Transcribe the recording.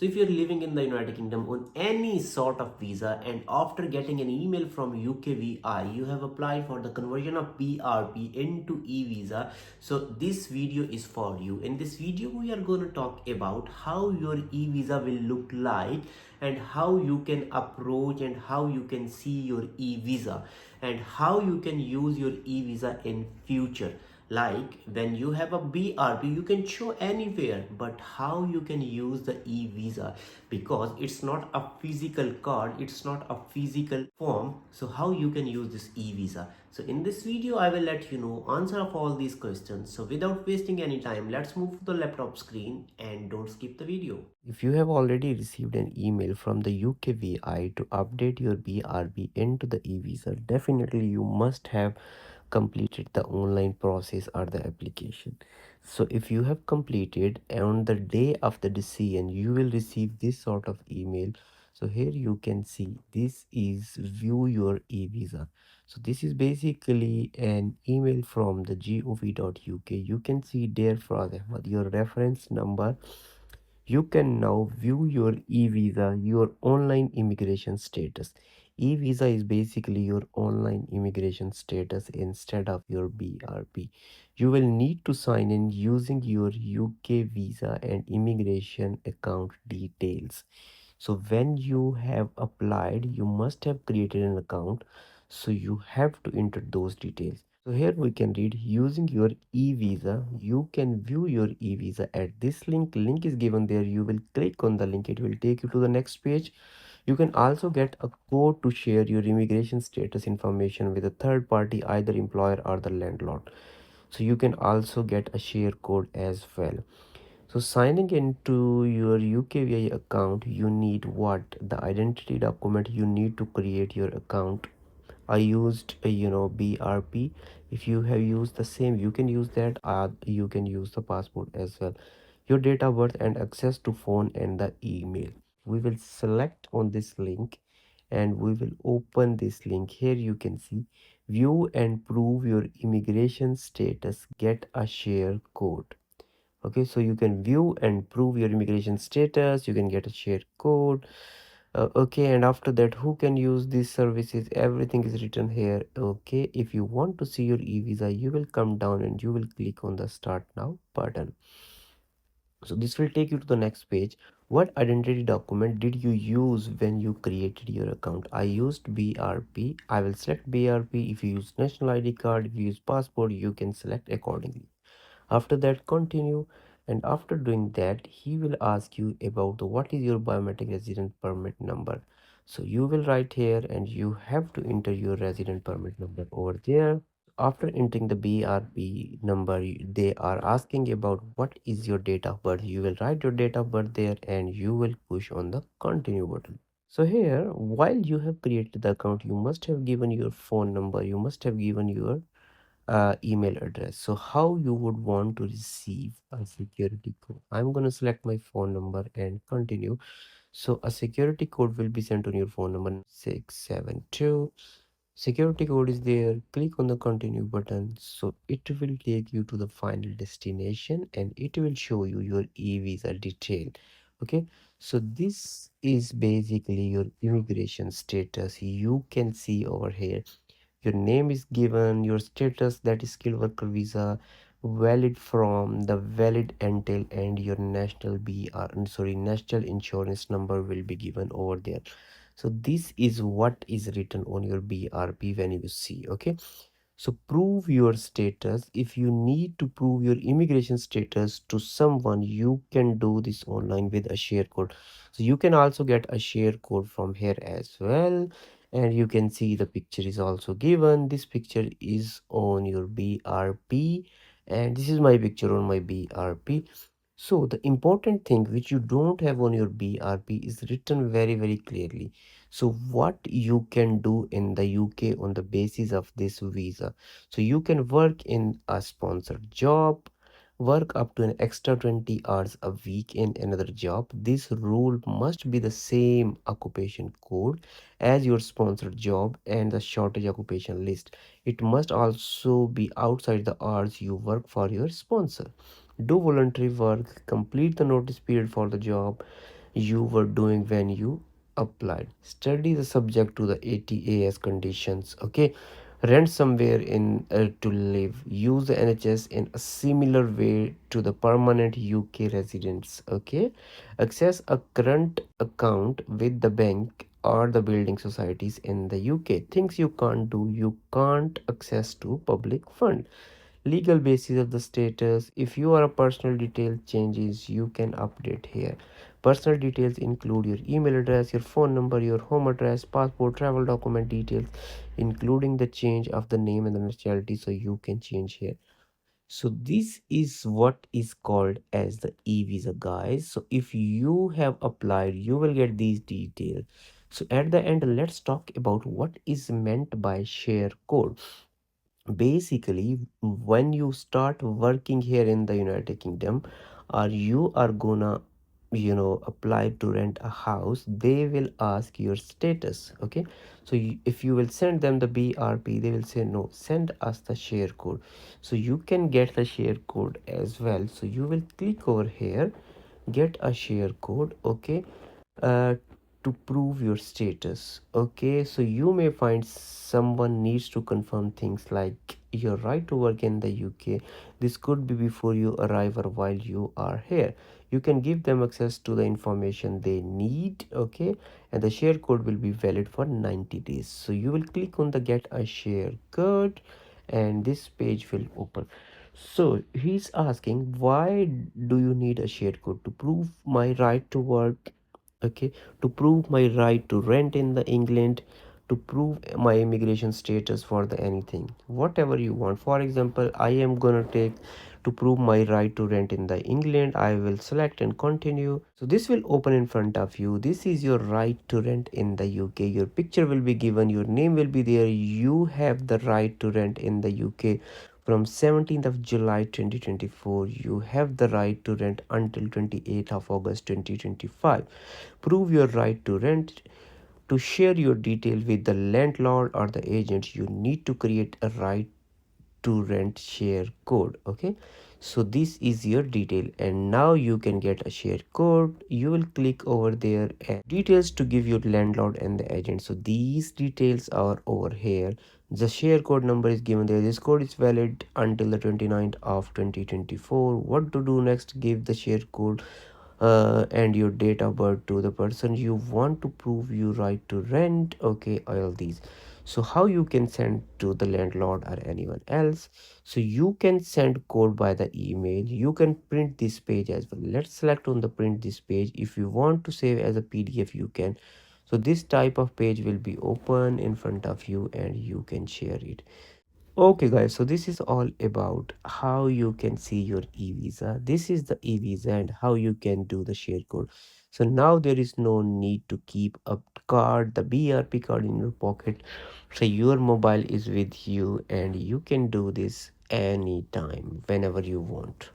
So if you're living in the United Kingdom on any sort of visa and after getting an email from UKVI, you have applied for the conversion of BRP into eVisa. So this video is for you. In this video, we are going to talk about how your eVisa will look like and how you can approach and how you can see your eVisa and how you can use your eVisa in future. Like when you have a BRP, you can show anywhere, but how you can use the eVisa, because it's not a physical card, it's not a physical form. So how you can use this eVisa? So in this video, I will let you know answer of all these questions. So without wasting any time, let's move to the laptop screen and don't skip the video. If you have already received an email from the UKVI to update your BRB into the eVisa, definitely you must have completed the online process or the application. So if you have completed on the day of the decision, you will receive this sort of email. So here you can see this is view your eVisa. So this is basically an email from the gov.uk. You can see there for your reference number. You can now view your e-visa, your online immigration status. E-visa is basically your online immigration status instead of your BRP. You will need to sign in using your UK visa and immigration account details. So when you have applied, you must have created an account. So you have to enter those details. So here we can read using your e-visa. You can view your e-visa at this link. Link is given there. You will click on the link. It will take you to the next page. You can also get a code to share your immigration status information with a third party, either employer or the landlord. So you can also get a share code as well. So signing into your UKVI account, you need what? The identity document you need to create your account. I used BRP. If you have used the same, you can use that. You can use the passport as well. Your date of birth and access to phone and the email. We will select on this link and we will open this link. Here you can see view and prove your immigration status, get a share code. Okay, so you can view and prove your immigration status, you can get a share code. Okay, and after that, who can use these services? Everything is written here. Okay, if you want to see your e-visa, you will come down and you will click on the start now button. So this will take you to the next page. What identity document did you use when you created your account? I used BRP. I will select BRP. If you use national ID card, if you use passport, you can select accordingly. After that, continue, and after doing that, he will ask you about what is your biometric resident permit number. So you will write here and you have to enter your resident permit number over there. After entering the BRP number, they are asking about what is your date of birth. You will write your date of birth there and you will push on the continue button. So here, while you have created the account, you must have given your phone number, you must have given your email address. So how you would want to receive a security code? I'm going to select my phone number and continue. So a security code will be sent on your phone number 672. Security code is there. Click on the continue button. So it will take you to the final destination and it will show you your e-visa detail. Okay, so this is basically your immigration status. You can see over here your name is given, your status, that is skilled worker visa, valid from the valid until, and your national insurance number will be given over there. So this is what is written on your BRP when you see. Okay, so prove your status. If you need to prove your immigration status to someone, you can do this online with a share code. So you can also get a share code from here as well. And you can see the picture is also given. This picture is on your BRP and this is my picture on my BRP. So the important thing which you don't have on your BRP is written very clearly. So what you can do in the UK on the basis of this visa. So you can work in a sponsored job, work up to an extra 20 hours a week in another job. This rule must be the same occupation code as your sponsored job and the shortage occupation list. It must also be outside the hours you work for your sponsor. Do voluntary work, complete the notice period for the job, you were doing when you applied. Study the subject to the ATAS conditions. Okay, rent somewhere in to live. Use the NHS in a similar way to the permanent UK residents. Okay, access a current account with the bank or the building societies in the UK. Things you can't do: you can't access to public fund. Legal basis of the status: if you are a personal detail changes, you can update here. Personal details include your email address, your phone number, your home address, passport, travel document details, including the change of the name and the nationality, so you can change here. So this is what is called as the e-visa, guys. So if you have applied, you will get these details. So at the end, let's talk about what is meant by share code. Basically, when you start working here in the United Kingdom, or you are gonna apply to rent a house, they will ask your status. Okay, so if you will send them the BRP, they will say no, send us the share code. So you can get the share code as well. So you will click over here, get a share code. Okay, uh, to prove your status. Okay, so you may find someone needs to confirm things like your right to work in the UK. This could be before you arrive or while you are here. You can give them access to the information they need. Okay, and the share code will be valid for 90 days. So you will click on the get a share code and this page will open. So he's asking, why do you need a share code? To prove my right to work. Okay, to prove my right to rent in the England, to prove my immigration status, for the anything, whatever you want. For example, I am gonna take to prove my right to rent in the England. I will select and continue. So this will open in front of you. This is your right to rent in the UK. Your picture will be given, your name will be there. You have the right to rent in the UK from 17th of July 2024. You have the right to rent until 28th of August 2025. Prove your right to rent. To share your detail with the landlord or the agent, you need to create a right to rent share code. Okay, so this is your detail and now you can get a share code. You will click over there and details to give your landlord and the agent. So these details are over here. The share code number is given there. This code is valid until the 29th of 2024. What to do next? Give the share code and your date of birth to the person you want to prove your right to rent. Okay, all these. So how you can send to the landlord or anyone else? So you can send code by the email. You can print this page as well. Let's select on the print this page. If you want to save as a PDF, you can. So this type of page will be open in front of you and you can share it. Okay guys, so this is all about how you can see your e-visa. This is the e-visa and how you can do the share code. So now there is no need to keep a card, the BRP card in your pocket. So your mobile is with you and you can do this anytime, whenever you want.